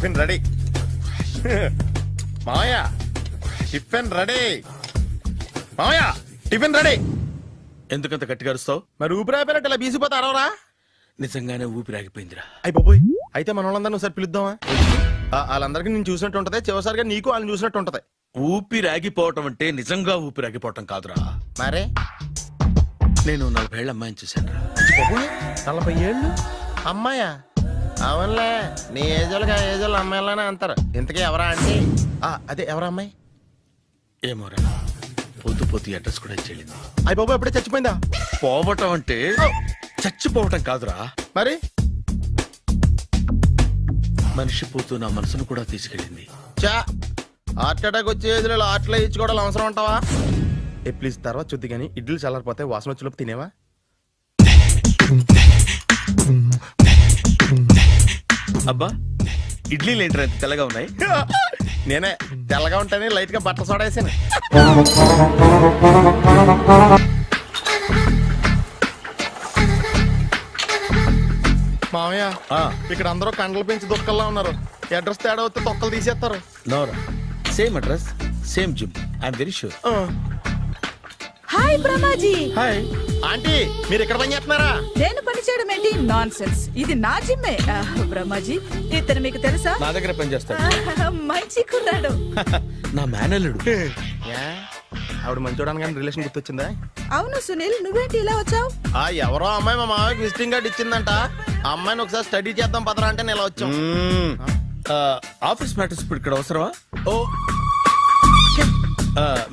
Tiffin ready. మావయ్య tiffin ready. మావయ్య tiffin ready. ఎందుకంత గట్టిగా అరుస్తావు? మరి ఊపిరి అయిపోయినట్టు ఇలా బీసిపోతే అరవరా? నిజంగానే ఊపిరాగిపోయిందిరా. అయ్యి బాబోయ్, అయితే మన వాళ్ళందరినీ ఒకసారి పిలుద్దామా? వాళ్ళందరికీ నేను చూసినట్టు ఉంటది, చివరిసారిగా నీకు వాళ్ళని చూసినట్టు ఉంటది. ఊపిరాగిపోవటం అంటే నిజంగా ఊపిరాగిపోవటం కాదురా. మరే నేను 40 ఏళ్ల అమ్మాయిని చూశాను. 40 ఏళ్ళు అమ్మాయా? అవునులే, నీ ఏజోళ్ళకి ఆ ఏజోళ్ళు అమ్మాయిలానే అంటారు. ఇంతకీ ఎవరా అంటే? అదే ఎవరా అమ్మాయి? ఏమోరా, పొద్దు పొద్దు అడ్రస్ కూడా చెల్లింది. అయ్యి బాబు ఎప్పుడే చచ్చిపోయిందా? పోవటం అంటే చచ్చిపోవటం కాదురా, మరి మనిషి పోతూ నా మనసును కూడా తీసుకెళ్ళింది. చా, హార్ట్ అటాక్ వచ్చే ఏజ్లో హార్ట్లో ఇచ్చుకోవడం అవసరం అంటావా? ప్లీజ్ తర్వాత చూద్ది కానీ ఇడ్లీ చల్లారిపోతే వాసన వచ్చేలోపు తినేవా? అబ్బా, ఇడ్లీలు ఏంటంటే ఎంత తెల్లగా ఉన్నాయి? నేనే తెల్లగా ఉంటానే లైట్ గా బట్టలు సోడా వేసాను. మామయ్య, ఇక్కడ అందరూ కండలు పెంచి దుక్కల్లా ఉన్నారు. అడ్రస్ తేడా వస్తే తొక్కలు తీసేస్తారు. నోరా, same address same gym, I'm very sure. Hi Brahmaji. Hi aunty, మీరు ఇక్కడ పని చేస్తున్నారా? నేను పని చేయడం ఏంటి? నాన్ సెన్స్, ఇది నా జిమ్మే. బ్రహ్మాజీ, ఇతను మీకు తెలుసా? నా దగ్గర పని చేస్తాడు. మంచి కుర్రాడు. నా మేనల్లుడు. ఆవిడ మంచి చూడడానికి రిలేషన్ గుర్తొచ్చిందా? అవును సునీల్, నువ్వేంటి ఇలా వచ్చావు? ఎవరో అమ్మాయి మా మామయ్యకి విజిటింగ్ కార్డు ఇచ్చిందంట. ఆ అమ్మాయిని ఒకసారి స్టడీ చేద్దాం పదరా అంటే నేను ఇలా వచ్చాం. ఆఫీస్ మ్యాటర్స్ ఇప్పుడు ఇక్కడ అవసరమా? ఓ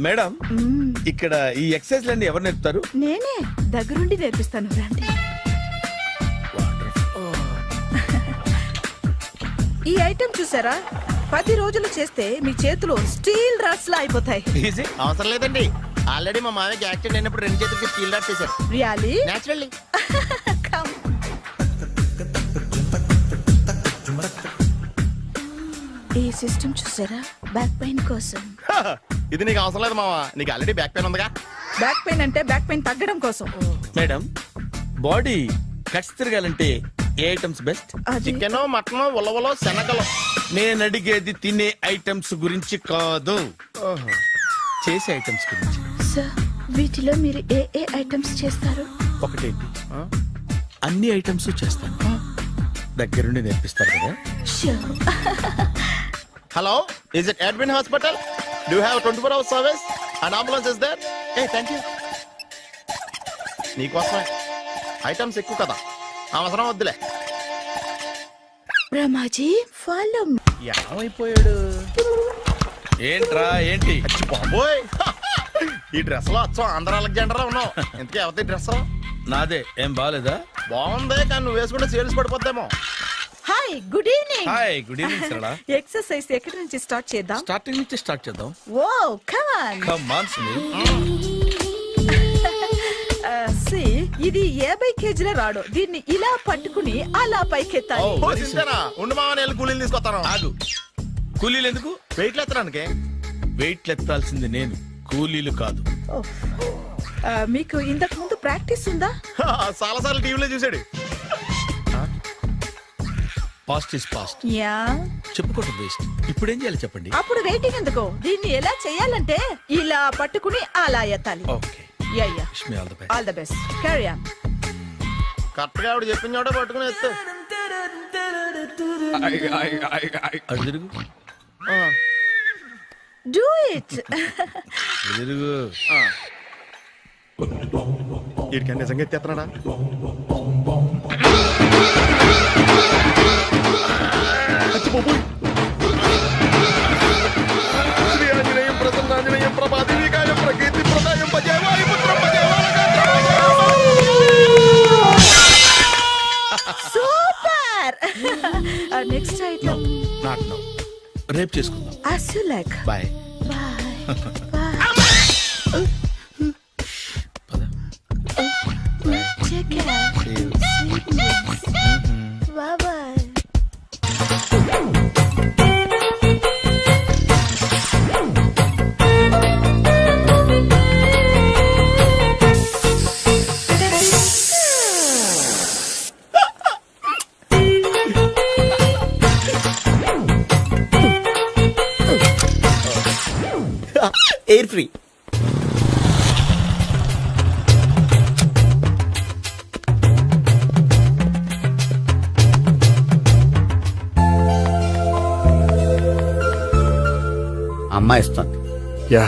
మేడం, ఇక్కడ ఈ ఎక్సర్సైజ్ లన్నీ ఎవరు నేర్పుతారు? నేనే దగ్గరుండి నేర్పిస్తాను, రండి. ఈ ఐటెం చూసారా? 10 రోజులు చేస్తే మీ చేతులు స్టీల్ రాట్స్ లా అయిపోతాయి. అవసరం లేదండి, ఆల్రెడీ మా మామయ్యకి యాక్సిడెంట్ అయినప్పుడు 2 చేతులకి స్టీల్ డాట్ చేశారు. రియల్లీ? నేచురల్లీ. ఈ సిస్టమ్ చూసారా? బ్యాక్ పెయిన్ కోసం. ఇది నీకు అవసరం లేదు మావా, నీకు ఆల్రెడీ బ్యాక్ పెయిన్ ఉందిగా. బ్యాక్ పెయిన్ అంటే బ్యాక్ పెయిన్ తగ్గడం కోసం. మేడం, బాడీ కట్స్ తిరగాలంటే ఏ ఐటమ్స్ బెస్ట్? చికెన్, మటన్, ఉలవలో, శనగలు. నేను అడిగేది తినే ఐటమ్స్ గురించి కాదు, చేసే ఐటమ్స్ గురించి. సార్, వీటిలో మీరు ఏ ఏ ఐటమ్స్ చేస్తారు? ఒకటేంటి, అన్ని ఐటమ్స్ చేస్తాను. దగ్గరుండి నేర్పిస్తారు కదా. Hello, is it admin hospital? Do have 24 hours service? And ambulance is there? Thank you. నీకోసమే. ఐటమ్స్ ఎక్కువ కదా, అవసరం వద్దులే. బ్రహ్మాజీ, ఫాలో. ఏమైపోయాడు? ఏంట్రా ఏంటి? బాబోయ్, ఈ డ్రెస్ లో వచ్చాం ఆంధ్ర అలెగ్జాండర్ ఉన్నావు. ఇంతకీ ఎవరి డ్రెస్? నాదే. ఏం బాగాలేదా? బాగుంది, కానీ నువ్వు వేసుకుంటే సేల్స్ పడిపోద్దేమో. Hi, good evening. Hi, good evening Sarala. Exercise ఎక్కడి నుంచి స్టార్ట్ చేద్దాం? స్టార్టింగ్ నుంచి స్టార్ట్ చేద్దాం. Oh come on. Come on Sunil. సి, ఇది 50 కేజీల రాడు. దీన్ని ఇలా పట్టుకుని అలా పైకెత్తాలి. ఉండు మామ, నేను కూలీలు తీసుకొస్తాను. ఆగు, కూలీలు ఎందుకు? వెయిట్లు ఎత్తడానికి. వెయిట్లు ఎత్తాల్సింది నేను, కూలీలు కాదు. మీకు ఇంతకు ముందు ప్రాక్టీస్ ఉందా? చాలా సార్లు టీవీలో చూసాడు. Past is past, yeah. చెప్పుకోవడం వేస్ట్. ఇప్పుడు ఏం చేయాలి చెప్పండి? అప్పుడు వెయిటింగ్ ఎందుకు? దీన్ని ఎలా చేయాలంటే ఇలా పట్టుకుని అలా ఎత్తాలి. Okay, yeah yeah. Wish me all the best. All the best. Carry on. Correct గా ఆవిడ చెప్పిన చోట పట్టుకుని ఎత్తు. అటు తిరుగు, డూ ఇట్. అటు తిరుగు. వీడికి నిజంగా ఎత్తేస్తున్నాడా? శ్రీ ఆంజనేయం ప్రసన్నాంజనేయం ప్రభాదేవికాయం ప్రకీర్తి ప్రదాయం భజే వాయుపుత్రం భజే super. Next item not now, రేపు చేసుకుందాం. as you like. Bye. Bye. Bye. పద. Take care. See you. Sweet dreams. Bye bye. Air free. అమ్మాయి ఇస్తుంది. యా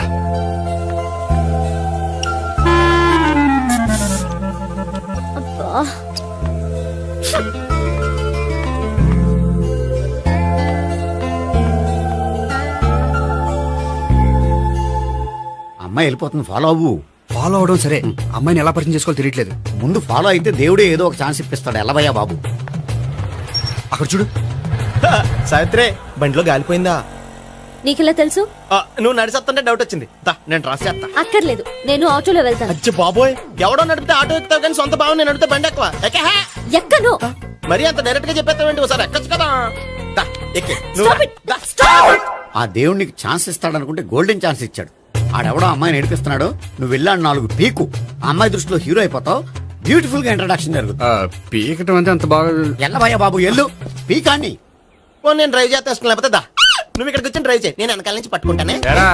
అమ్మాయి వెళ్ళిపోతుంది, ఫాలో అవ్వు. ఫాలో అవడం సరే, అమ్మాయిని ఎలా పరిచయం చేసుకోవాలో తెలియట్లేదు. ముందు ఫాలో అయితే దేవుడే ఏదో ఒక ఛాన్స్ ఇప్పిస్తాడు. ఎలవయ్యా బాబు. అక్కడ చూడు. సావిత్రి బండిలో గాలిపోయిందా? నీకెలా తెలుసు? నువ్వు నడిచేస్తుంటే డౌట్ వచ్చింది. నేను రాసేస్తా. అక్కర్లేదు, నేను ఆటోలో వెళ్తాను. అచ్చి బాబోయ్, ఎవడో నడిపితే ఆటో ఎక్కుతావు కానీ సొంత భావం నేను నడిపితే బండి ఎక్కువ. ఎక్కను. మరి అంత డైరెక్ట్ గా చెప్పేస్తావేంటి? ఒకసారి ఎక్కొచ్చు కదా. దా, ఎక్కే. నువ్వు Stop రా. it. దా. Stop it. ఆ దేవుడు నీకు ఛాన్స్ ఇస్తాడనుకుంటే గోల్డెన్ ఛాన్స్ ఇచ్చాడు. ఆడెవడో అమ్మాయిని ఏడిపిస్తున్నాడు, నువ్వు వెళ్ళాడు 4 పీకు. ఆ అమ్మాయి దృష్టిలో హీరో అయిపోతావు. బ్యూటిఫుల్ గా ఇంట్రడక్షన్ జరుగుతుంది. పీకటం అంటే అంత బాగా. ఎల్లవయ్యా బాబు, ఎల్లు పీకాన్ని. ఓ, నేను డ్రైవ్ చేస్తాను. లేకపోతే దా, నువ్వు ఇక్కడికి వచ్చి డ్రైవ్ చేయి, నేను వెనకాల నుంచి పట్టుకుంటానే. ఎరా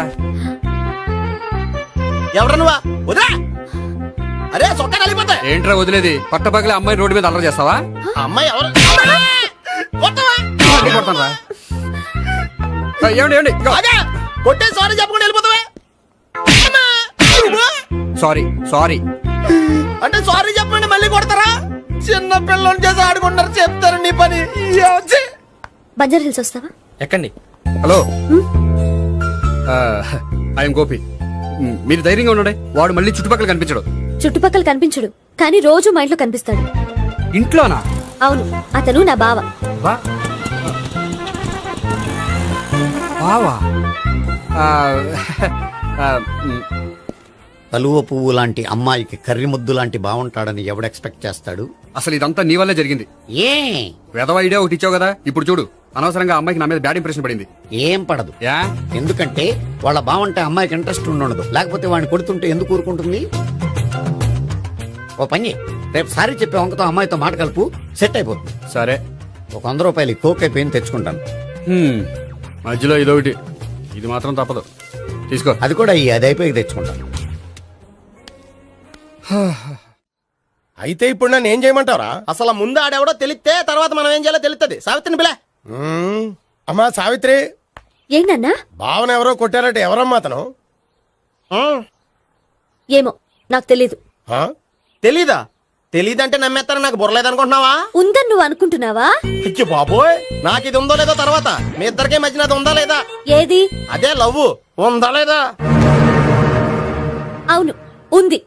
ఎవరు నువ్వా? వదిలా. అరే చొక్కా కలిపోతా. ఏంట్రా వదిలేది? పట్టపగలే అమ్మాయి రోడ్డు మీద అల్లరి చేస్తావా? అమ్మాయి ఎవరు? కొట్టవా? కొడతాను రా. ఏమండి ఏమండి అదే, కొట్టే సారీ చెప్పకుండా వెళ్ళిపోతావా? Sorry sorry. అంటే సారీ చెప్పండి మళ్ళీ కొడతారా? చిన్న పిల్లలు చేసి ఆడుకుంటారు, చెప్తారు నీ పని. బంజారా హిల్స్ వస్తావా? ఎక్కండి. Hello, I'm Gopi. మీరు ధైర్యంగా ఉండండి. వాడు మళ్ళీ చుట్టుపక్కల కనిపించడు. చుట్టుపక్కల కనిపించడు, కానీ రోజు మా ఇంట్లో కనిపిస్తాడు. ఇంట్లోనా? అవును, అతను నా బావ. బావా? కలువ పువ్వు లాంటి అమ్మాయికి కర్రి ముద్దు లాంటి బాగుంటాడని ఎవడు ఎక్స్పెక్ట్ చేస్తాడు? అసలు ఇదంతా నీ వల్లే జరిగింది. ఏ వెధవ ఐడియా ఒకటి ఇచ్చావు కదా, ఇప్పుడు చూడు. అనవసరంగా అమ్మాయికి నా మీద బ్యాడ్ ఇంప్రెషన్ పడింది. ఏం పడదు. యా, ఎందుకంటే వాళ్ళ బాగుంటే అమ్మాయికి ఇంట్రెస్ట్ ఉండదు. లేకపోతే వాడిని కొడుతుంటే ఎందుకు ఊరుకుంటుంది? ఓ పని, రేపు సారీ చెప్పే వంకతో అమ్మాయితో మాట కలుపు, సెట్ అయిపోతుంది. సరే. ఒక 100 రూపాయలు కోక్ అయిపోయింది, తెచ్చుకుంటాను. మధ్యలో ఇదొకటి, ఇది మాత్రం తప్పదు. తీసుకో. అది కూడా అది అయిపోయి తెచ్చుకుంటాను. అయితే ఇప్పుడు నన్ను ఏం చేయమంటావరా? అసలు ముందు ఆడెవడో తెలిస్తే తర్వాత మనం ఏం చేయాలో తెలుస్తుంది. సావిత్రిని పిల్ల. అమ్మా సావిత్రి, ఏంటన్నా? భావన ఎవరో కొట్టారట. ఎవరమ్మా అతను? ఏమో, నాకు తెలీదు. ఆ? తెలీదా? తెలీదంటే నమ్మేస్తారని నాకు బుర్రలేదనుకుంటున్నావా? ఉందని నువ్వు అనుకుంటున్నావా? అయ్యో బాబోయ్, నాకు ఇది ఉందో లేదో తర్వాత. మీ ఇద్దరికే మధ్యన అది ఉందా లేదా? ఏది? అదే లవ్ ఉందా లేదా? అవును, ఉంది.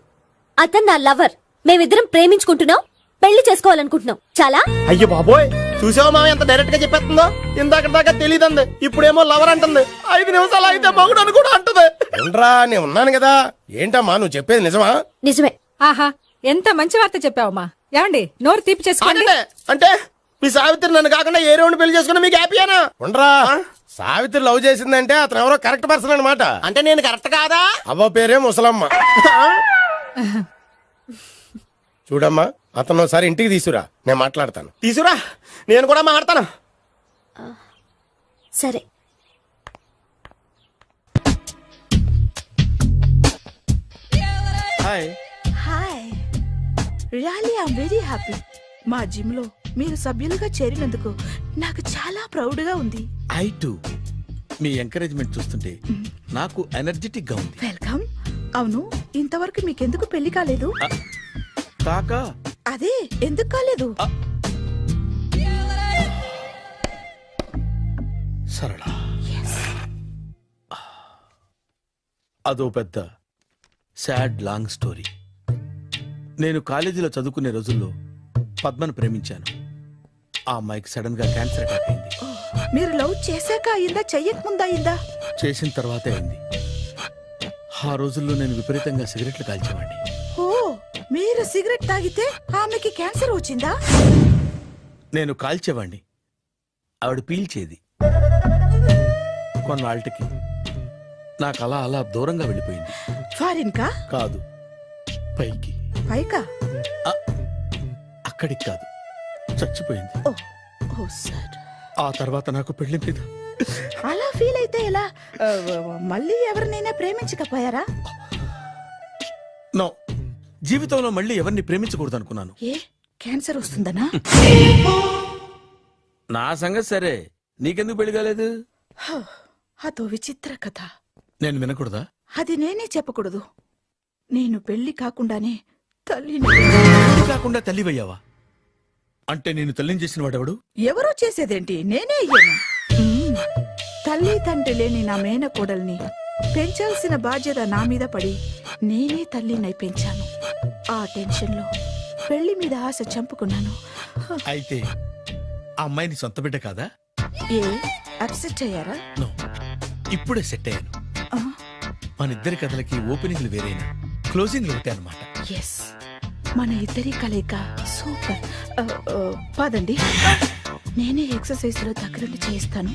అతను నా లవర్. మేమిద్దరం ప్రేమించుకుంటున్నాం, పెళ్లి చేసుకోవాలనుకుంటున్నాం. చాలా. అయ్యో బాబోయ్, చూసావా మామ ఎంత డైరెక్ట్ గా చెప్పేస్తుందో? ఇందాక దాకా తెలియదండి, ఇప్పుడేమో లవర్ అంటుంది. 5 నిమిషాలు అయితే మగుడు అని కూడా అంటుంది. ఏంట్రా, నేను ఉన్నాను కదా. ఏంటమ్మా నువ్వు చెప్పేది నిజమా? నిజమే. ఆహా, ఎంత మంచి వార్త చెప్పావమ్మా. ఏమండి, నోరు తీపి చేసుకోండి. అంటే మీ సావిత్రి నన్ను కాకుండా ఏ రౌండ్ పెళ్లి చేసుకున్నా మీకు హ్యాపీయేనా? ఉండరా, సావిత్రి లవ్ చేసిందంటే అతను ఎవరో కరెక్ట్ పర్సన్ అనమాట. అంటే నేను కరెక్ట్ కాదా? అవ్వ పేరే ముసలమ్మ. చూడమ్మా, అతను ఒకసారి ఇంటికి తీసుకురా, నేను మాట్లాడతాను. తీసురా, నేను కూడా మాట్లాడతాను. సరే. Hi. Hi, really I'm very happy. మా జిమ్ లో మీరు సభ్యులుగా చేరినందుకు నాకు చాలా ప్రౌడ్ గా ఉంది. ఐ టు మీ ఎంకరేజ్మెంట్ చూస్తుంటే నాకు ఎనర్జెటిక్ గా ఉంది. వెల్కమ్. అవును, ఇంతవరకు మీకెందుకు పెళ్లి కాలేదు? కాకా అదే, ఎందుకు కాలేదు? సరళ, అదో పెద్ద సాడ్ లాంగ్ స్టోరీ. నేను కాలేజీలో చదువుకునే రోజుల్లో పద్మను ప్రేమించాను. ఆ అమ్మాయికి సడన్ గా క్యాన్సర్ అటాక్ అయింది. మీరు లవ్ చేశాక అయిందా, చెయ్యక ముందా అయిందా? చేసిన తర్వాతే అయింది. ఆ రోజుల్లో నేను విపరీతంగా సిగరెట్లు కాల్చేవాడిని. ఓ, మీరు సిగరెట్ తాగితే ఆమెకి క్యాన్సర్ వచ్చిందా? నేను కాల్చేవాణ్ణి, ఆవిడ పీల్చేది. కొన్నాళ్ళకి నాకు అలా అలా దూరంగా వెళ్ళిపోయింది. ఫారిన్ కా? కాదు, పైకి. పైకా? అక్కడికి కాదు, చచ్చిపోయింది. ఓ, ఓ సార్. ఆ తర్వాత నాకు పెళ్లి మీద అలా ఫీల్ అయితే ఎలా? మళ్ళీ ఎవరినైనా ప్రేమించకపోయారా? నో, జీవితంలో మళ్ళీ ఎవరిని ప్రేమించకూడదు అనుకున్నాను. ఏ క్యాన్సర్ వస్తుందనా? నా సంగతి సరే, నీకెందుకు పెళ్లి కాలేదు? అదో విచిత్ర కథ. నేను వినకూడదా? అది నేనే చెప్పకూడదు. నేను పెళ్లి కాకుండానే తల్లిని. పెళ్లి కాకుండా తల్లివయ్యావా? అంటే నేను తల్లిని చేసిన వాడెవడు? ఎవరో చేసేదేంటి, నేనే అయ్యాను. తల్లి తండ్రి లేని నా మేనకోడల్ని పెంచాల్సిన బాధ్యత నా మీద పడి నేనే తల్లినై పెంచాను. ఆ టెన్షన్లో పెళ్లి మీద ఆశ చంపుకున్నాను. అయితే ఆ అమ్మాయిని సొంత బిడ్డ కాదా? ఏ అప్సెట్ అయ్యారా? నో, ఇప్పుడే సెట్ అయ్యాను. ఆ, మన ఇద్దరి కథలకి ఓపెనింగ్లు వేరేనా, క్లోజింగ్లు ఒకటే అనమాట. ఎస్, మన ఇద్దరి కలయిక సూపర్. పదండి, నేనే ఎక్సర్సైజ్ లో దగ్గరుండి చేయిస్తాను.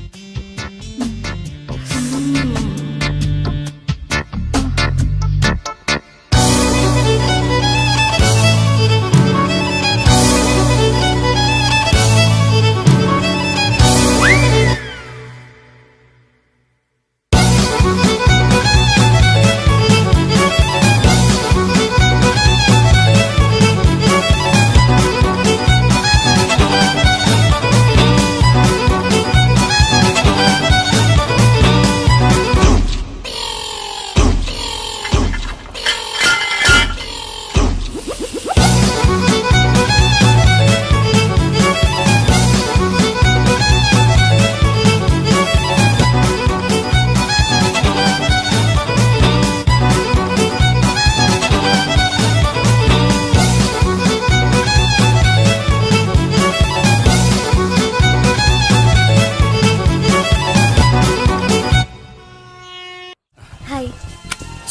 హాయ్.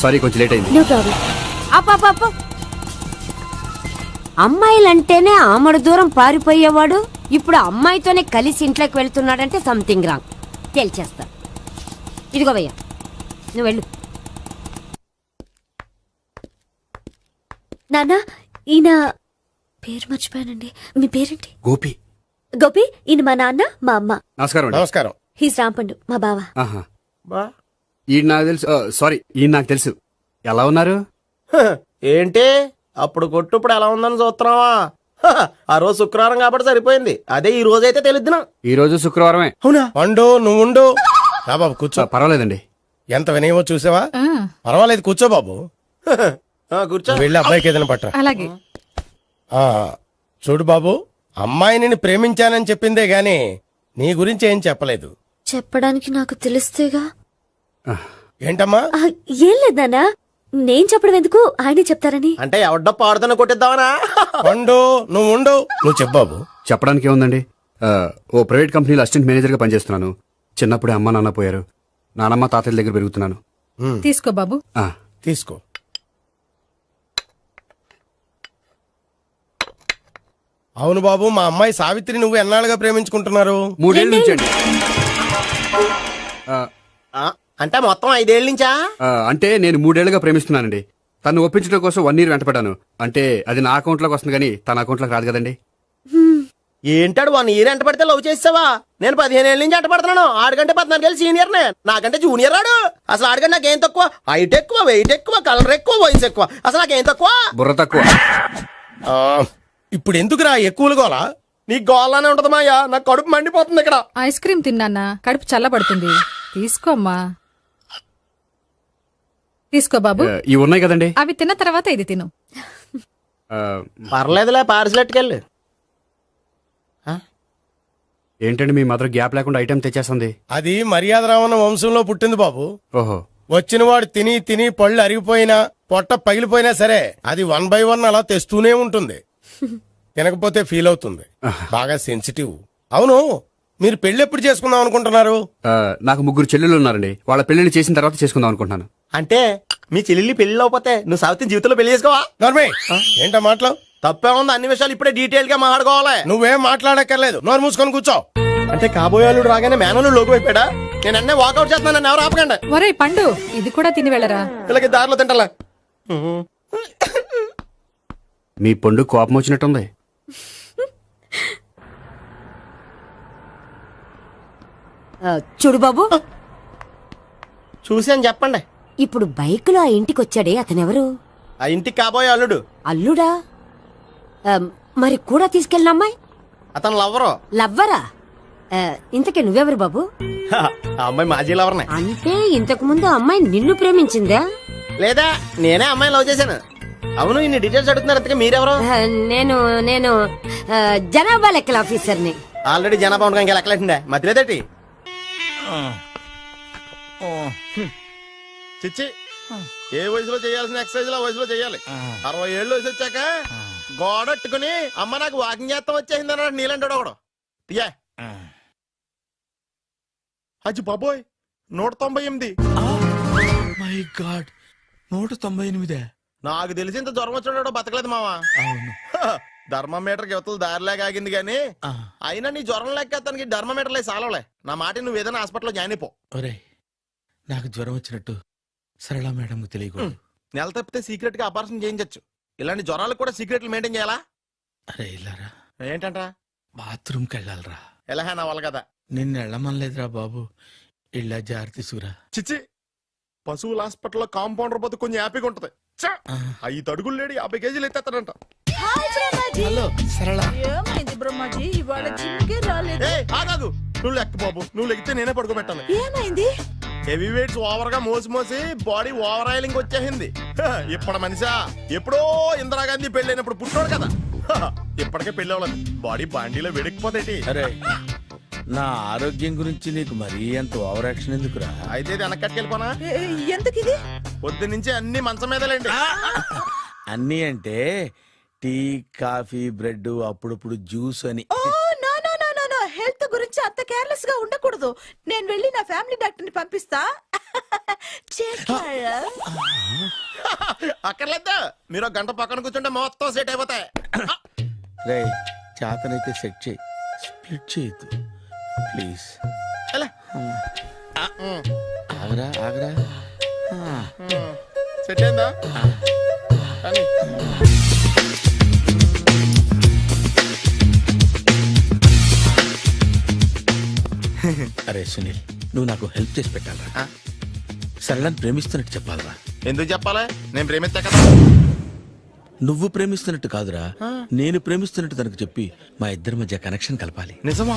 సారీ, కొంచెం లేట్ అయింది. No problem. అప్ప అమ్మాయిలంటేనే ఆమడు దూరం పారిపోయేవాడు ఇప్పుడు అమ్మాయితోనే కలిసి ఇంట్లోకి వెళ్తున్నాడంటే సంథింగ్ రాంగ్. తేల్చేస్తా. ఇదిగో భయ్యా, నువ్వు వెళ్ళు. నాన్న, ఈయన పేరు మర్చిపోయానండి. మీ పేరేంటి? గోపి. గోపి, ఈయన మా నాన్న, మా అమ్మ. నమస్కారం అండి. నమస్కారం. హీస్ రాంపండు, మా బావ. ఆహా. బా ఈయన నాకు తెలుసు. సారీ, ఈయన నాకు తెలుసు. ఎలా ఉన్నారు? హ, ఏంటి అప్పుడు కొట్టు ఇప్పుడు ఎలా ఉందని చూస్తున్నావా? ఆ రోజు శుక్రవారం కాబట్టి సరిపోయింది. అదే ఈ రోజు అయితే తెలుద్దునా. ఈ రోజు శుక్రవారమే. అవునా? పండు నువ్వు ఉండు. రా బాబు కూర్చో. పర్వాలేదండి. ఎంత వినయమో చూసావా? పర్వాలేదు, కూర్చో బాబు. కూర్చో. నువ్వు వెళ్ళి అబ్బాయికి ఏదైనా పట్టరా. అలాగే. ఆ, చూడు బాబు, అమ్మాయిని నేను ప్రేమించానని చెప్పిందే గాని నీ గురించి ఏం చెప్పలేదు. చెప్పడానికి నాకు తెలిస్తేగా. ఏంటమ్మా? ఏం లేదన్నా, నేను చెప్పడం ఎందుకు, ఆయనే చెప్తారని. అంటే ఎవడ్డో పాడుతున్న కొట్టిద్దామనా? పండు నువ్వు ఉండు. నువ్వు చెప్పు బాబు. చెప్పడానికి ఏముందండి, ఓ ప్రైవేట్ కంపెనీలో అసిస్టెంట్ మేనేజర్గా పనిచేస్తున్నాను. చిన్నప్పుడే అమ్మ నాన్న పోయారు. నానమ్మ తాతయ్య దగ్గర పెరుగుతున్నాను. తీసుకో బాబు. ఆ, తీసుకో. అవును బాబు, మా అమ్మాయి సావిత్రి నువ్వు ఎన్నాళ్ళుగా ప్రేమించుకుంటున్నారు? 3 ఏళ్ళ నుంచి అండి. అంటే మొత్తం 5 ఏళ్ళ నుంచా? అంటే నేను 3 ఏళ్లుగా ప్రేమిస్తున్నానండి. తను ఒప్పించడం కోసం 1 year వెంటపడ్డాను. అంటే అది నా అకౌంట్ లోకి వస్తుంది కానీ తన అకౌంట్ లోకి రాదు కదండి. ఏంటాడు 1 year ఎంట పడితే లవ్ చేసావా? నేను 15 ఏళ్ళ నుంచి ఎంట పడుతున్నాను. ఆడికంటే 14 ఏళ్ళు సీనియర్ నే, నాకంటే జూనియర్ రాడు. అసలు ఆడికంటే నాకేం తక్కువ? హైట్ ఎక్కువ, వెయిట్ ఎక్కువ, కలర్ ఎక్కువ, వయసు ఎక్కువ. అసలు నాకేం తక్కువ? బుర్ర తక్కువ. ఆ, ఇప్పుడు ఎందుకురా ఎక్కువలు గోలా? నీకు గోళ్ళనే ఉంటది మాయా. నాకు కడుపు మండిపోతుంది ఇక్కడ. ఐస్ క్రీమ్ తిన్నానా, కడుపు చల్లబడుతుంది. తీసుకోమ్మా. తీసుకో బాబు. ఇవి ఉన్నాయి కదండి. అవి తిన్న తర్వాత ఇది తిను. పర్లేదులే, పార్సిలెట్కెళ్ళి. ఏంటండి మీ మదర్ గ్యాప్ లేకుండా ఐటెం తెచ్చేస్తుంది? అది మర్యాద రావణ వంశంలో పుట్టింది బాబు. ఓహో. వచ్చిన వాడు తిని తిని పళ్ళు అరిగిపోయినా పొట్ట పగిలిపోయినా సరే అది 1 by 1 అలా తెస్తూనే ఉంటుంది. తినకపోతే ఫీల్ అవుతుంది. బాగా సెన్సిటివ్. అవును, మీరు పెళ్లి ఎప్పుడు చేసుకుందాం అనుకుంటున్నారు? నాకు 3 చెల్లెలు ఉన్నారండి. వాళ్ళ పెళ్లిని చేసిన తర్వాత చేసుకుందాం అనుకుంటున్నాను. అంటే మీ చెల్లెల్ని పెళ్లి అవ్వకపోతే నువ్వు సావిత్రి జీవితంలో పెళ్లి చేసుకోవా? నోర్మే, ఏంటో మాటలు? తప్పే ఉంది. అన్ని విషయాలు ఇప్పుడే డీటెయిల్ గా మాట్లాడుకోవాలి. నువ్వేం మాట్లాడక్కర్లేదు, నోరు మూసుకొని కూర్చో. అంటే కాబోయేవాళ్ళు రాగానే మేనలు లోకి అయిపోయాడా? నేను అన్నీ వాకౌట్ చేస్తున్నాను, నన్ను ఎవరు ఆపకండి. ఒరేయ్ పండు, ఇది కూడా తిని వెళ్ళరా. వీళ్ళకి దారిలో తింటలా. మీ పండు కోపం వచ్చినట్టుంది. చూడు బాబు, చూసాను చెప్పండి. ఇప్పుడు బైక్లో ఆ ఇంటికి వచ్చాడే అతనెవరు? ఆ ఇంటికి కాబోయే అల్లుడు. అల్లుడా? మరి కూడా తీసుకెళ్ళిన అమ్మాయి అతను లవ్వరు. లవ్వరా? ఇంతకీ నువ్వెవరు బాబు? ఆ అమ్మాయి మాజీ లవర్నే. అంటే ఇంతకు ముందు అమ్మాయి నిన్ను ప్రేమించిందా? లేదా నేనే అమ్మాయిని లవ్ చేశాను. అవును, ఇన్ని డీటెయిల్స్ అడుగుతున్నారు. అంతగా మీరెవరు? నేను నేను జనాభా లెక్కల ఆఫీసర్ని. ఆల్రెడీ జనాభా ఉండగా ఇంకా లెక్కలేటండే మధ్యలేదటి. చిచ్చి, ఏ వయసులో చేయాల్సిన ఎక్సర్సైజ్ ఆ వయసులో చేయాలి. 60 ఏళ్ళు వయసు వచ్చాక గోడట్టుకుని అమ్మ నాకు వాకింగ్ చేస్తాం వచ్చేసింది అన్నాడు నీలంటాడు ఒకడు. యా అజ్జి బాబోయ్, 198. My God, 198. నాకు తెలిసి ఇంత జ్వరం వచ్చాడు బతకలేదు మావా. అవును. ధర్మమీటర్ యువతలు దారిలాగా ఆగింది గానీ అయినా నీ జ్వరం లెక్క అతనికి ధర్మమీటర్లే సాలవలే. నా మాట నువ్వు ఏదైనా హాస్పిటల్లో జాయిన్ అయిపో. ఒరే, నాకు జ్వరం వచ్చినట్టు సరళ మేడం తెలియకూడదు. నెల తప్పితే సీక్రెట్ గా ఆపరేషన్ చేయించచ్చు. ఇలాంటి జ్వరాలకు కూడా సీక్రెట్లు మెయింటైన్ చేయాలా? అరే ఇల్లారా, ఏంటంటా? బాత్రూమ్కి వెళ్ళాలరా. ఎలా నా వాళ్ళ కదా. నిన్ను వెళ్ళమనలేదురా బాబు, ఇళ్ళ జారి తీసుకురా. చిచ్చి, పశువుల హాస్పిటల్లో కాంపౌండర్ పోతే కొంచెం హ్యాపీగా ఉంటది. 5 అడుగులు లేడి 50 కేజీలు ఎత్తేస్తాడంట. హలో సరళ. ఏమైంది బ్రహ్మాజీ, ఇవాళ జిమ్కే రాలేదు? ఆగాగు, నువ్వు లెక్క బాబు. నువ్వు లెక్కితే నేనే పడుకోబెట్టాలి. ఏమైంది? హెవీ వెయిట్స్ ఓవర్ గా మోసి మోసి బాడీ ఓవర్ ఆయిలింగ్ వచ్చేసింది. ఇప్పుడు మనిషా ఎప్పుడో ఇందిరాగాంధీ పెళ్ళైనప్పుడు పుట్టాడు కదా. ఇప్పటికే పెళ్లి అవ్వలేదు, బాడీ బాండీలో వెడికిపోతేటి. అరే, నా ఆరోగ్యం గురించి నీకు మరీ అంత ఓవర్ యాక్షన్ ఎందుకురా? అయితే ఇది వెనకట్టుకెళ్ళిపోనా? ఎందుకు ఇది? పొద్దు నుంచి అన్ని మంచం మీదలేండి. అన్నీ అంటే టీ, కాఫీ, బ్రెడ్, అప్పుడప్పుడు జ్యూస్ అని. హెల్త్ గురించి అంత కేర్లెస్ గా ఉండకూడదు. నేను వెళ్ళి నా ఫ్యామిలీ డాక్టర్ ని పంపిస్తా. అక్కర్లేదా, మీరు ఒక గంట పక్కన కూర్చుంటే మొత్తం సెట్ అయిపోతాయి. రే, చేతనైతే సెట్ చేయి, స్ప్లిట్ చేయొద్దు ప్లీజ్. ఆగరా ఆగరా. సెట్ అయిందా? కానీ అరే సునీల్, నువ్వు నాకు హెల్ప్ చేసి పెట్టాలరా. సరళని ప్రేమిస్తున్నట్టు చెప్పాలరా. ఎందుకు చెప్పాలి? నేను ప్రేమిస్తా కదా. నువ్వు ప్రేమిస్తున్నట్టు కాదురా, నేను ప్రేమిస్తున్నట్టు తనకు చెప్పి మా ఇద్దరి మధ్య కనెక్షన్ కలపాలి. నిజమా?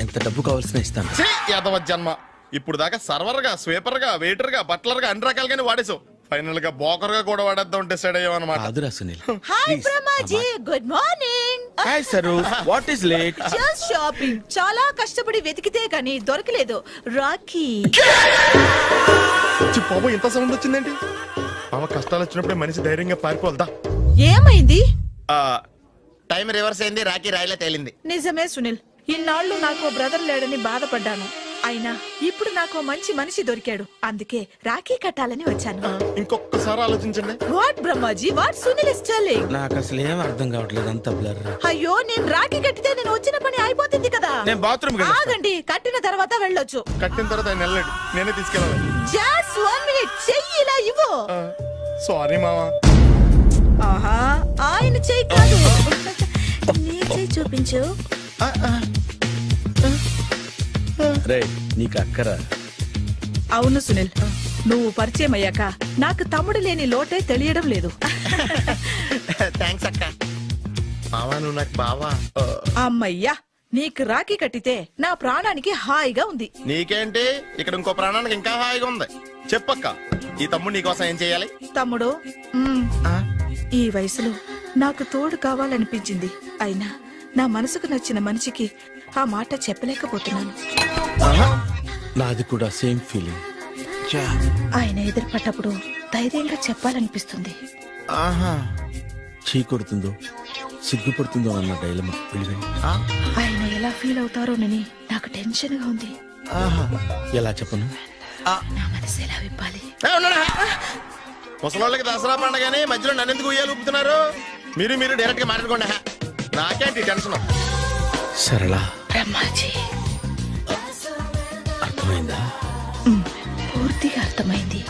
ఎంత డబ్బు కావాల్సిన ఇస్తాను. యాదవ జన్మ, ఇప్పుడు దాకా సర్వర్ గా, స్వీపర్ గా, వెయిటర్ గా, బట్లర్ గా అన్ని రకాలుగానే వాడేసావు. ఫైనల్ గా బోకర్ గా కూడా వాడేద్దాం డిసైడ్ అయ్యావు అనమాట. కాదురా Sunil. Hi Brahmaji, good morning. Hi sir, what is late? Just shopping. చాలా కష్టపడి వెతికితే కానీ దొరకలేదు. రాఖీ. బాబు, ఇంత సౌండ్ వచ్చిందేంటి? మామ కష్టాలు వచ్చినప్పుడే మనిషి ధైర్యంగా పారిపోల్దా. ఏమైంది? టైం రివర్స్ అయింది, రాఖీ రాయిలా తేలింది. నిజమే సునీల్, ఇన్నాళ్ళు నాకు బ్రదర్ లేడని బాధపడ్డాను. అయినా ఇప్పుడు నాకు మంచి మనిషి దొరికాడు. అందుకే రాఖీ కట్టాలని వచ్చాను. ఇంకొకసారి ఆలోచించండి. What Brahmaji, what Sunil is telling? నాకు అసలు ఏం అర్థం కావట్లేదు, అంత బ్లర్. అయ్యో, నేను రాఖీ కట్టితే నేను వచ్చిన పని అయిపోతుంది కదా. నేను బాత్రూమ్ ఆగండి, కట్టిన తర్వాత వెళ్ళొచ్చు. కట్టిన తర్వాత ఆయన వెళ్ళండి, నేనే తీసుకెళ్ళాలి. జస్ట్ 1 మినిట్, చెయ్యి ఇలా ఇవ్వు. సారీ మావా. ఆహా, ఆయన చెయ్యి కాదు, నీ చెయ్యి చూపించు. రే, నీకు అక్కరా? అవును సునీల్, నువ్వు పరిచయం అయ్యాక నాకు తమ్ముడు లేని లోటే తెలియడం లేదు. థ్యాంక్స్ అక్క. మావా, నువ్వు నాకు బావా. అమ్మయ్యా, నీకు రాఖీ కట్టితే నా ప్రాణానికి హాయిగా ఉంది. నీకేంటి, ఇక్కడ ఇంకో ప్రాణానికి ఇంకా హాయిగా ఉంది. చెప్పక్క, ఈ తమ్ముడు నీకోసం ఏం చేయాలి? తమ్ముడు, ఈ వయసులో నాకు తోడు కావాలనిపించింది. అయినా నా మనసుకు నచ్చిన మనిషికి ఆ మాట చెప్పలేకపోతున్నాను. నాది కూడా సేమ్ ఫీలింగ్. ఆయన ఎదురుపడ్డప్పుడు ధైర్యంగా చెప్పాలనిపిస్తుంది. చీ కొడుతుందో సిగ్గుపడుతుందో అన్న డైలమా. ఆయన ఎలా ఫీల్ అవుతారోనని నాకు టెన్షన్ గా ఉంది. ఎలా చెప్పను? నా మనసు ఎలా విప్పాలి? ముసలోళ్ళకి దసరా పండగని మధ్యలో నన్ను ఎందుకు ఉయ్యాలు ఊపుతున్నారు? మీరు డైరెక్ట్ గా మాట్లాడుకోండి. నాకేంటి టెన్షన్? సరళ, బ్రహ్మాజీ, అర్థమైందా? పూర్తిగా అర్థమైంది.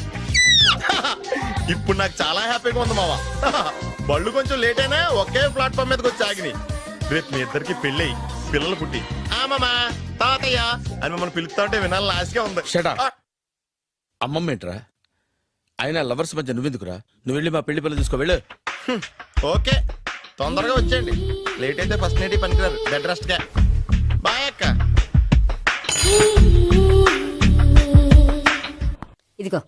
ఇప్పుడు నాకు చాలా హ్యాపీగా ఉంది మావా. బళ్ళు కొంచెం లేట్ అయినా ఒకే ప్లాట్ఫామ్ మీదకి వచ్చి ఆగినాయి. రేపు మీ ఇద్దరికి పెళ్ళి పిల్లలు పుట్టి మామా తాతయ్య అని మమ్మల్ని పిలుస్తా ఉంటే వినాలి లాస్ట్గా ఉంది. Shut up. అమ్మమ్మ ఏంట్రా? అయినా లవర్స్ మధ్య నువ్వెందుకురా? నువ్వు వెళ్ళి మా పెళ్లి పిల్లలు తీసుకో వెళ్ళు. ఓకే, తొందరగా వచ్చేయండి. లేట్ అయితే ఫస్ట్ నైట్ పనికిరారు. బెడ్ రెస్ట్ గా. బాయ్ అక్క. ఇదిగో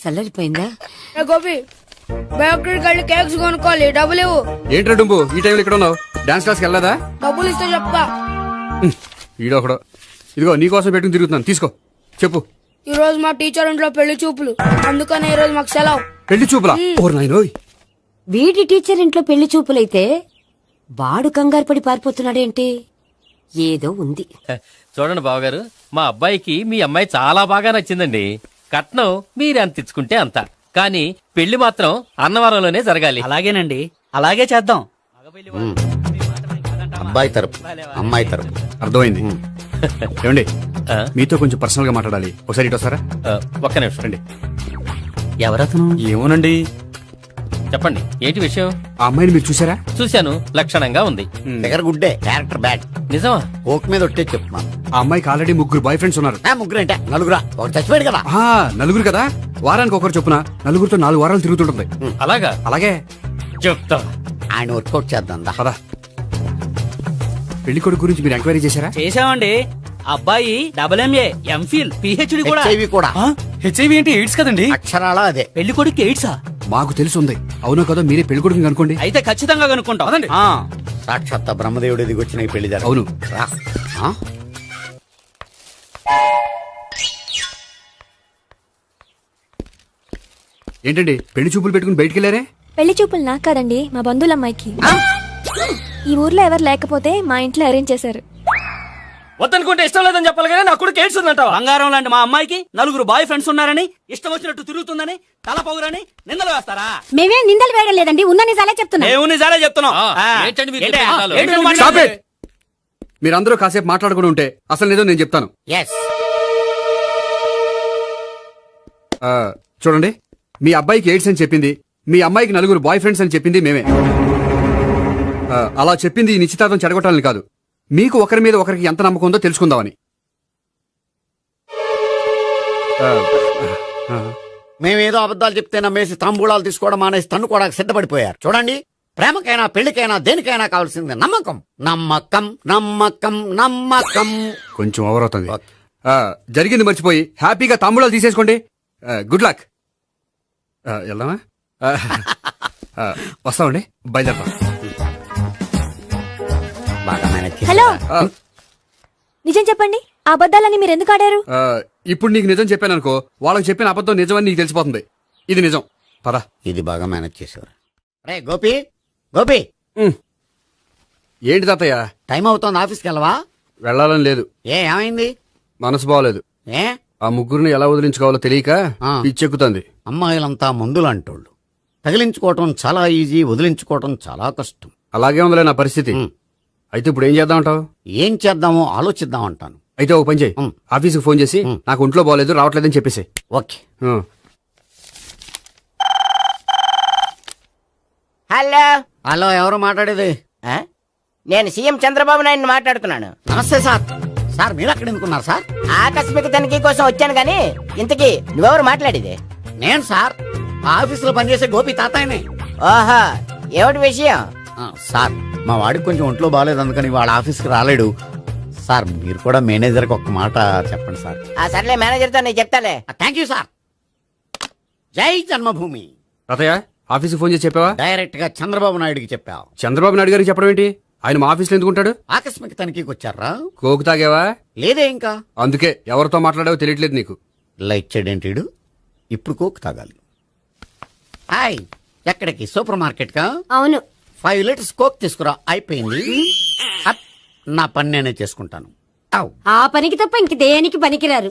చల్లరిపోయిందా? గోపి బయోక్రెడిట్ కార్డు కేక్స్ కొనుక్కోవాలి, డబ్బులు ఇవ్వు. ఏంట్రా డుంబు ఈ టైంలో ఇక్కడ ఉన్నావు? డాన్స్ క్లాస్కి వెళ్ళదా? డబ్బులు ఇస్తే చెప్తా. ఈడొకడు. ఇదిగో నీకోసం పెట్టుకుని తిరుగుతున్నాను, తీసుకో. చెప్పు. ఈ రోజు మా టీచర్ ఇంట్లో పెళ్లి చూపులు, అందుకనే ఈ రోజు మాకు సెలవు. పెళ్లి చూపులా? ఓర్ నాయనోయ్. వీడి టీచర్ ఇంట్లో పెళ్లి చూపులైతే వాడు కంగారు పడి పారిపోతున్నాడేంటి? ఏదో ఉంది. చూడండి బావగారు, మా అబ్బాయికి మీ అమ్మాయి చాలా బాగా నచ్చిందండి. కట్నం మీరు ఎంత ఇచ్చుకుంటే అంత, కానీ పెళ్లి మాత్రం అన్నవరంలోనే జరగాలి. అలాగేనండి, అలాగే చేద్దాం. అబ్బాయి తరపు అమ్మాయి తరపు. అర్థమైంది. ఏమండి మీతో కొంచెం పర్సనల్ గా మాట్లాడాలి, ఒకసారి ఇటు వస్తారా? ఒక్క నిమిషం రండి. ఎవరతను? ఏమోనండి. చెప్పండి, ఏంటి విషయం? ఆ అమ్మాయిని మీరు చూసారా? చూశాను, లక్షణంగా ఉంది. దగ్గర గుడ్డే, క్యారెక్టర్ బ్యాడ్. నిజమా? ఓక్ మీద ఒట్టే చెప్తున్నాను. ఆ అమ్మాయికి ఆల్రెడీ 3 బాయ్ ఫ్రెండ్స్ ఉన్నారు. ముగ్గురు అంటే నలుగురా? ఒక చచ్చిపోయాడు కదా. నలుగురు కదా, వారానికి ఒకరు చొప్పున నలుగురితో 4 వారాలు తిరుగుతుంటుంది. అలాగా? అలాగే చెప్తా. ఆయన వర్కౌట్ చేద్దాం దా. పదా. పెళ్లి కొడుకు గురించి మీరు ఎంక్వైరీ చేశారా? చేశామండి. అబ్బాయి MA, MPhil, PhD కూడా. HIV కూడా. HIV ఏంటి? ఎయిడ్స్ కదండి. అక్షరాలా అదే. పెళ్లి కొడుకు ఎయిడ్సా? మాకు తెలుసుంది. అవునో కదా, మీరే పెళ్లి కొడుకుని అనుకోండి. అయితే ఖచ్చితంగా కనుక్కుంటాం. అదండి. సాక్షాత్ బ్రహ్మదేవుడి దిగి వచ్చిన ఈ పెళ్లి జరగదు. అవును. రా. ఆ? ఏంటండి పెళ్లి చూపులు పెట్టుకుని బయటికి వెళ్ళారే? పెళ్లి చూపులు నాకు కాదండి, మా బంధువుల అమ్మాయికి. ఈ ఊర్లో ఎవరు లేకపోతే మా ఇంట్లో అరేంజ్ చేశారు. వద్దనుకుంటే ఇష్టం లేదని చెప్పాలి కానీ నా కొడుకు ఎయిడ్స్ ఉందంటావా? బంగారం లాంటి మా అమ్మాయికి 4 బాయ్ ఫ్రెండ్స్ ఉన్నారని, ఇష్టం వచ్చినట్టు తిరుగుతుందని, తల పౌరని నిందలు వేస్తారా? మేమేం నిందలు వేయడం లేదండి, ఉన్న నిజాలే చెప్తున్నా. మేము నిజాలే చెప్తున్నాం. ఏంటండి మీరు ఏంటి? చెప్పే నిజాలు? ఏంటి నువ్వు Stop మాట్లాడేది? it! మీరందరూ కాసేపు మాట్లాడుకుని ఉంటే అసలు నిజం నేను చెప్తాను. Yes. చూడండి, మీ అబ్బాయికి ఎయిడ్స్ అని చెప్పింది, మీ అమ్మాయికి 4 బాయ్ ఫ్రెండ్స్ అని చెప్పింది మేమే. అలా చెప్పింది ఈ నిశ్చితార్థం చెడగొట్టాలని కాదు, మీకు ఒకరి మీద ఒకరికి ఎంత నమ్మకం ఉందో తెలుసుకుందామని. మేమేదో అబద్ధాలు చెప్తే నమ్మేసి తాంబూలాలు తీసుకోవడం మానేసి తన్నుకోవడానికి సిద్ధపడిపోయారు. చూడండి, ప్రేమకైనా పెళ్లికైనా దేనికైనా కావాల్సింది నమ్మకం. నమ్మకం నమ్మకం నమ్మకం. కొంచెం ఓవర్ అవుతుంది. జరిగింది మర్చిపోయి హ్యాపీగా తాంబూలాలు తీసేసుకోండి. Good luck. వెళ్దామా? వస్తామండి, బయలుదేరతాం. బాగా మేనేజ్ చేశారు. హలో, నిజం చెప్పండి, ఆ అబద్ధాలని మీరు ఎందుకు ఆడారు? ఇప్పుడు నీకు నిజం చెప్పాను అనుకో, వాళ్ళకి చెప్పిన అబద్ధం నిజమని నీకు తెలిసిపోతుంది. ఇది నిజం. పద. ఇది బాగా మేనేజ్ చేసేవారు. రే గోపి, గోపి, ఏంటి తాతయ్య? టైం అవుతోంది, ఆఫీస్కి వెళ్ళవా? వెళ్ళాలని లేదు. ఏమైంది? మనసు బాగోలేదు. ఏ? ఆ ముగ్గురిని ఎలా వదిలించుకోవాలో తెలియక పిచ్చెక్కుతుంది. అమ్మాయిలంతా మందులాంటోళ్ళు. తగిలించుకోవటం చాలా ఈజీ, వదిలించుకోవటం చాలా కష్టం. అలాగే ఉందిలే నా పరిస్థితి. అయితే ఇప్పుడు ఏం చేద్దామంటావు? ఏం చేద్దామో ఆలోచిద్దాం అంటాను. అయితే ఒక పని చేయి, ఆఫీస్కి ఫోన్ చేసి నాకు ఒంట్లో బాగోలేదు రావట్లేదని చెప్పేసి. ఓకే. హలో హలో, ఎవరు మాట్లాడేది? నేను సీఎం చంద్రబాబు నాయుడు మాట్లాడుతున్నాను. నమస్తే సార్. సార్ మీరు అక్కడ ఎందుకున్నారు సార్? ఆకస్మిక తనిఖీ కోసం వచ్చాను గానీ ఇంతకీ నువ్వెవరు మాట్లాడేది? నేను సార్, ఆ ఆఫీసులో పనిచేసే గోపి తాతాయనే. ఓహో, ఏమిటి విషయం? సార్, మా వాడికి కొంచెం ఒంట్లో బాగాలేదు, అందుకని వాళ్ళ ఆఫీస్కి రాలేడు. సార్, మీరు కూడా మేనేజర్కి ఒక్క మాట చెప్పండి సార్. సర్లే, మేనేజర్తో నేను చెప్తాలే. Thank you sir. జై జన్మభూమి. తాతయ్య, ఆఫీస్కి ఫోన్ చేసి చెప్పావా? డైరెక్ట్ గా చంద్రబాబు నాయుడుకి చెప్పావు. చంద్రబాబు నాయుడు గారికి చెప్పడం ఏంటి? ఆయన మా ఆఫీస్లో ఎందుకుంటాడు? ఆకస్మిక తనిఖీకి వచ్చారా? కోకు తాగావా? లేదే ఇంకా. అందుకే ఎవరితో మాట్లాడావో తెలియట్లేదు నీకు. లైట్ చేయడేంటిడు? ఇప్పుడు కోక్ తాగాలి. హాయ్, ఎక్కడికి? సూపర్ మార్కెట్ కా? అవును. 5 లీటర్స్ కోక్ తీసుకురా. అయిపోయింది. అప్, నా పని నేనే చేసుకుంటాను. ఆ పనికి తప్ప ఇంక దేనికి పనికిరారు.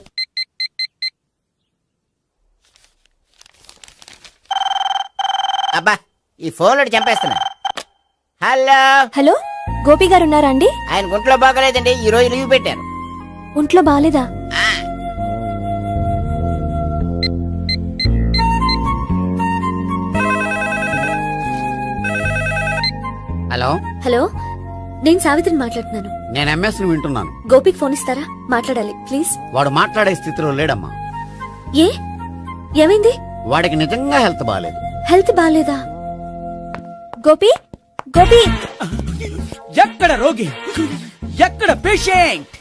అబ్బా, ఈ ఫోన్ లో చంపేస్తున్నా. హలో హలో, గోపి గారు ఉన్నారా అండి? ఆయన గుంట్లో బాగలేదండి, ఈ రోజు లీవ్ పెట్టారు. ఒంట్లో బాగాలేదా? హలో హలో, నేను సావిత్రిని మాట్లాడుతున్నాను. నేను ఎంఎస్ ని వింటున్నాను. గోపికి ఫోన్ ఇస్తారా? మాట్లాడాలి ప్లీజ్. వాడు మాట్లాడే స్థితిలో లేడమ్మా. ఏ ఏమైంది? వాడికి నిజంగా హెల్త్ బాగాలేదు. హెల్త్ బాగాలేదా? గోపి గోపి, ఎక్కడ రోగి, ఎక్కడ పేషెంట్?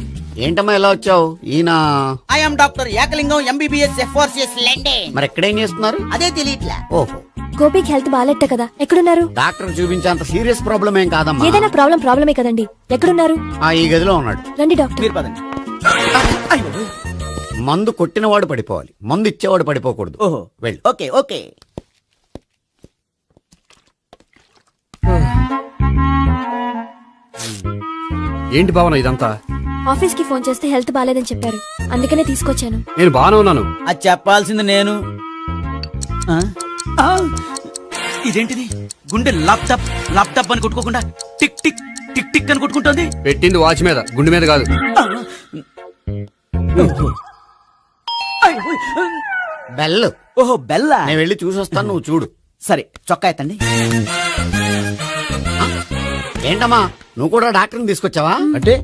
ఏంటమ్మా ఇలా వచ్చావు? ఈయన I'm doctor Ekalingam MBBS FRCS London. మరి ఎక్కడేం చేస్తున్నారు? అదే తెలియట్లా. ఓహో, గోపికి హెల్త్ బాగాలెట్ట కదా, ఎక్కడున్నారు? డాక్టర్ చూపించేంత సీరియస్ ప్రాబ్లం ఏం కాదమ్మా. ఏదైనా ప్రాబ్లమే కదండి. ఎక్కడున్నారు? ఈ గదిలో ఉన్నాడు. రండి డాక్టర్. మీరు పదండి. మందు కొట్టినవాడు పడిపోవాలి, మందు ఇచ్చేవాడు పడిపోకూడదు. ఓహో, వెళ్ళు. Okay okay. ఏంటి భావన ఇదంతా? ఆఫీస్ కి ఫోన్ చేస్తే హెల్త్ బాగాలేదని చెప్పారు, అందుకనే తీసుకొచ్చాను. నేను బాగానే ఉన్నాను. అది చెప్పాల్సింది నేను. ఆ? ఆ! ఇదేంటిది? గుండె లాప్టాప్ లాప్టాప్ అని కొట్టుకోకుండా టిక్ టిక్ టిక్ టిక్ అని కొట్టుకుంటోంది. పెట్టింది వాచ్ మీద, గుండె మీద కాదు. బెల్. ఓహో, బెల్లా. నేను వెళ్ళి చూసొస్తాను, నువ్వు చూడు. సరే, చొక్కా ఎత్తండి. ఏంటమ్మా, నువ్వు కూడా డాక్టర్ని తీసుకొచ్చావా? అంటే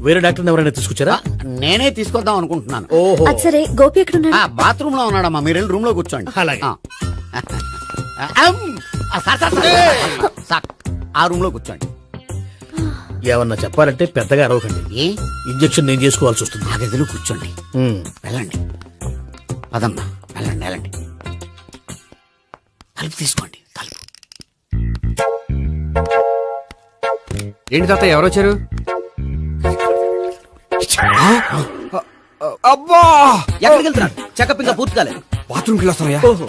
వేరే డాక్టర్ ఎవరైనా తీసుకొచ్చారా? నేనే తీసుకొద్దాం అనుకుంటున్నాను. ఓహో, అది సరే, గోపి ఎక్కడున్నాడు? బాత్రూమ్ లో ఉన్నాడమ్మా, మీరు వెళ్ళి రూమ్ లో కూర్చోండి. అలాగే. సార్, ఆ రూమ్ లో కూర్చోండి. ఏమన్నా చెప్పాలంటే పెద్దగా అరవకండి. ఏ ఇంజెక్షన్ నేను చేసుకోవాల్సి వస్తుంది. ఆ గదిలో కూర్చోండి. వెళ్ళండి, పదమ్మా, వెళ్ళండి వెళ్ళండి. తలుపు తీసుకోండి, తలుపు. ఏంటి తాత, ఎవరు వచ్చారు? అబ్బా, ఎక్కడికి వెళ్తున్నారు? చెకప్ ఇంకా పూర్తి కాలేదు. బాత్రూమ్కి వెళ్ళొస్తానయ్యా. ఓహో,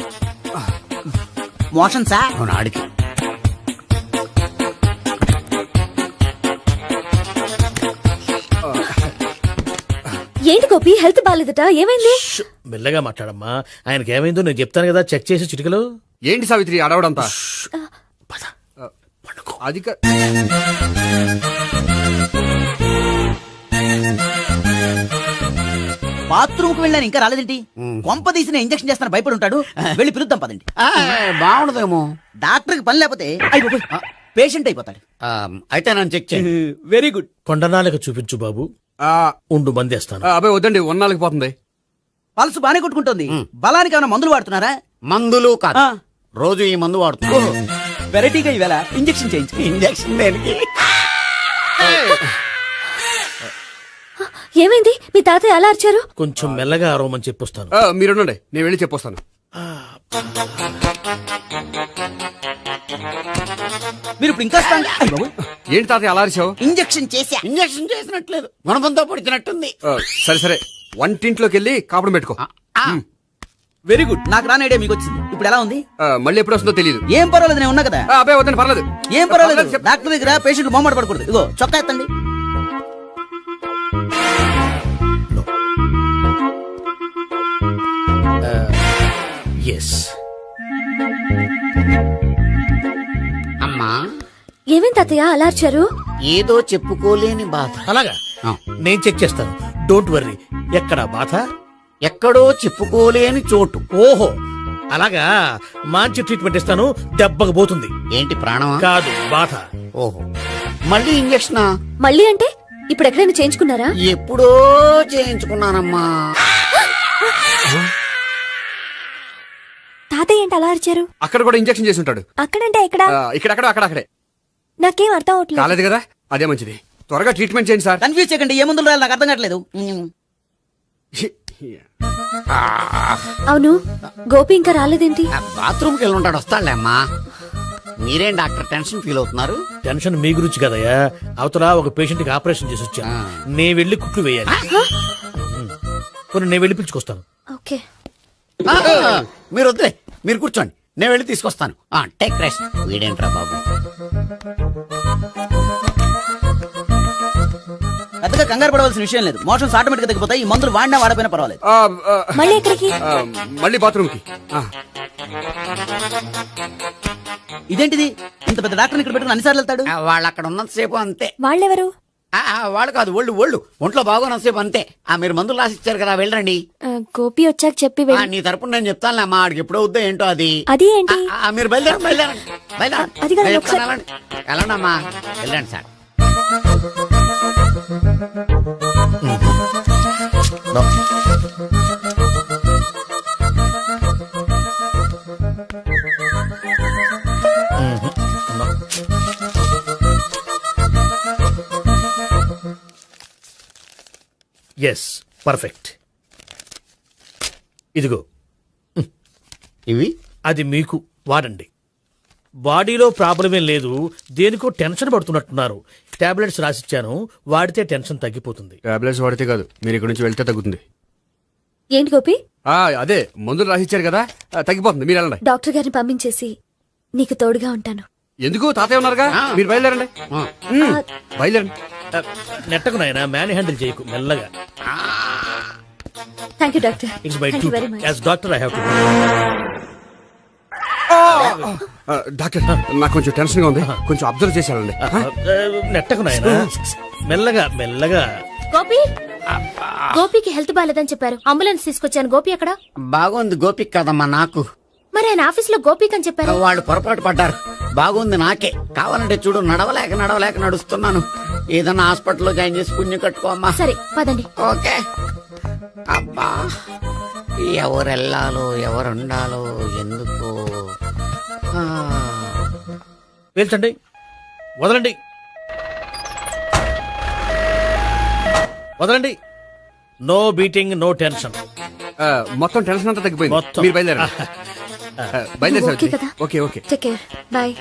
మోషన్ సార్. అవును, ఆడికి. ఏంటి గోపి, హెల్త్ బాగాలేదట, ఏమైంది? మెల్లగా మాట్లాడమ్మా. ఆయనకి ఏమైందో నేను చెప్తాను కదా, చెక్ చేసి చిటికలు. ఏంటి సావిత్రి అడవడంతా? అది బాత్రూమ్ కు వెళ్ళాను, ఇంకా రాలేదేంటి? కొంప తీసిన ఇంజక్షన్ చేస్తాను భయపడి ఉంటాడు. వెళ్ళి పిలుద్దాం పదండి. బాగుండదేమో. డాక్టర్ కి పని లేకపోతే పేషెంట్ అయిపోతాడు. అయితే నన్ను చెక్ చేయండి. Very good. కొండనాలకు చూపించు బాబు. ఉండు మందేస్తాను. అబ్బాయి వద్దండి, ఉన్నాళ్ళకి పోతుంది. పల్సు బానే కొట్టుకుంటుంది. బలానికి ఏమైనా మందులు వాడుతున్నారా? మందులు కాదు, రోజు ఈ మందు వాడుతున్నాను. వెరైటీగా ఈవేళ ఇంజక్షన్ చేయించు. ఇంజక్షన్ దేనికి? ఏమైంది? మీ తాతయ్య అలా అరిచారు? కొంచెం మెల్లగా అరవమని చెప్పొస్తాను. మీరుండండి, నేను వెళ్ళి చెప్పొస్తాను. మీరు ఇప్పుడు ఇంకా ఏంటి తాతయ్య అలా అరిచావు? ఇంజక్షన్ చేసా. ఇంజక్షన్ చేసినట్లేదు, గుణపంతో పొడిచినట్టుంది. సరే సరే, వంటింట్లోకి వెళ్ళి కాపురం పెట్టుకో. Very good. నాకు రాని ఐడియా మీకు వచ్చింది. ఇప్పుడు ఎలా ఉంది? మళ్ళీ ఎప్పుడు వస్తుందో తెలియదు. ఏం పర్వాలేదు, నేను ఉన్నా కదా. అబ్బాయి వద్దండి, పర్లేదు. ఏం పర్వాలేదు. డాక్టర్ దగ్గర పేషెంట్ మొహమాట పడకూడదు. ఇగో చొక్కా ఎత్తండి. ఎస్. అమ్మా, ఏమైంది తాతయ్య అలా అరిచారు? ఏదో చెప్పుకోలేని బాధ. అలాగా, నేను చెక్ చేస్తాను. Don't worry. ఎక్కడ బాధ? ఎక్కడో చెప్పుకోలేని చోటు. ఓహో, అలాగా. మంచి ట్రీట్మెంట్ ఇస్తాను, దెబ్బకు పోతుంది. ఏంటి, ప్రాణమా? కాదు, బాధ. ఓహో, మళ్ళీ ఇంజక్షనా? మళ్ళీ అంటే ఇప్పుడు ఎక్కడైనా చేయించుకున్నారా? ఎప్పుడో చేయించుకున్నానమ్మా. తాతయ్య ఏంటి అలా అరిచారు? అక్కడ కూడా ఇంజక్షన్ చేసి ఉంటాడు. అక్కడంటే ఎక్కడ? ఇక్కడ అక్కడే. నాకేం అర్థం అవట్లేదు. కాలేదు కదా, అదే మంచిది. త్వరగా ట్రీట్మెంట్ చేయండి సార్. కన్ఫ్యూజ్ చేయకండి. ఏ మందులు రాయాలి నాకు అర్థం కావట్లేదు. అవును, గోపి ఇంకా రాలేదేంటి? బాత్రూమ్కి వెళ్ళి ఉంటాడు, వస్తాడులే అమ్మా. మీరేం డాక్టర్ టెన్షన్ ఫీల్ అవుతున్నారు? టెన్షన్ మీ గురించి కదయ్యా. అవతల ఒక పేషెంట్ కి ఆపరేషన్ చేసి వచ్చా. నే వెళ్ళి కుట్లు వేయాలి. నేను వెళ్ళి పిలుచుకొస్తాను. ఓకే, మీరు వద్దులే, మీరు కూర్చోండి, నేను వెళ్ళి తీసుకొస్తాను. Take rest. వీడేంట్రా బాబు, పెద్దగా కంగారు పడవలసిన విషయం లేదు. మోషన్స్ ఆటోమేటిక్ గా తగ్గిపోతాయి. ఈ మందులు వాడినా వాడపోయినా పర్వాలేదు. మళ్ళీ ఎక్కడికి? మళ్ళీ బాత్రూమ్కి. ఇదేంటిది, ఇంత పెద్ద డాక్టర్ ఇక్కడ పెట్టుకుని అన్నిసార్లు వెళ్తాడు? వాళ్ళు అక్కడ ఉన్నంతసేపు అంతే. వాళ్ళెవరు? వాళ్ళు కాదు ఒళ్ళు ఒంట్లో బాగోనంతసేపు అంతే. మీరు మందులు రాసి ఇచ్చారు కదా, వెళ్ళండి. గోపి వచ్చాక చెప్పి నీ తరపున నేను చెప్తానులే అమ్మా, ఆడికి ఎప్పుడు అవుద్దో ఏంటో అది. అది ఏంటి? మీరు బయలుదేరండి. అది కాదు, నేను ఒకసారి- చెప్తాను, వెళ్ళండి అమ్మా, వెళ్ళండి సార్. Yes, perfect. ఇదిగో ఇవి అది మీకు వాడండి. బాడీలో ప్రాబ్లం ఏం లేదు, దేనికో టెన్షన్ పడుతున్నట్టున్నారు. టాబ్లెట్స్ రాసిచ్చాను, వాడితే టెన్షన్ తగ్గిపోతుంది. టాబ్లెట్స్ వాడితే కాదు, మీరు ఇక్కడ నుంచి వెళ్తే తగ్గుతుంది. ఏంటి గోపి? అదే మందులు రాసిచ్చారు కదా, తగ్గిపోతుంది. మీరు వెళ్ళండి. డాక్టర్ గారిని పంపించేసి నీకు తోడుగా ఉంటాను. ఎందుకు? తాతయ్య ఉన్నారుగా, మీరు బయలుదేరండి. బయలుదేరండి. నెట్టకు నాయనా, మ్యాన్ హ్యాండిల్ చేయకు, మెల్లగా. Thank you doctor. It's my Thank you very much. As doctor I have to. Doctor, నాకు కొంచెం టెన్షన్ గా ఉంది, కొంచెం అబ్జర్వ్ చేశానండి. నెట్టకు నాయనా, మెల్లగా. గోపి, గోపికి హెల్త్ బాగాలేదని చెప్పారు, అంబులెన్స్ తీసుకొచ్చాను. గోపి ఎక్కడ? బాగుంది గోపిక్ కదమ్మా నాకు. మరి ఆయన ఆఫీస్ లో గోపిక్ అని చెప్పారు. వాళ్ళు పొరపాటు పడ్డారు. బాగుంది నాకే. కావాలంటే చూడు, నడవలేక నడుస్తున్నాను. ఏదన్నా హాస్పిటల్లో జాయిన్ చేసి పుణ్యం కట్టుకో అమ్మా. సరే పదండి. ఓకే. అబ్బా, ఎవరెళ్ళాలో ఎవరుండాలో ఎందుకు. పేల్చండి, వదలండి. No beating, no tension. మొత్తం టెన్షన్ అంతా తగ్గిపోయింది. మొత్తం. మీరు బయలుదేరండి. బయలుదేరి. ఓకే కదా? ఓకే. Take care. బాయ్.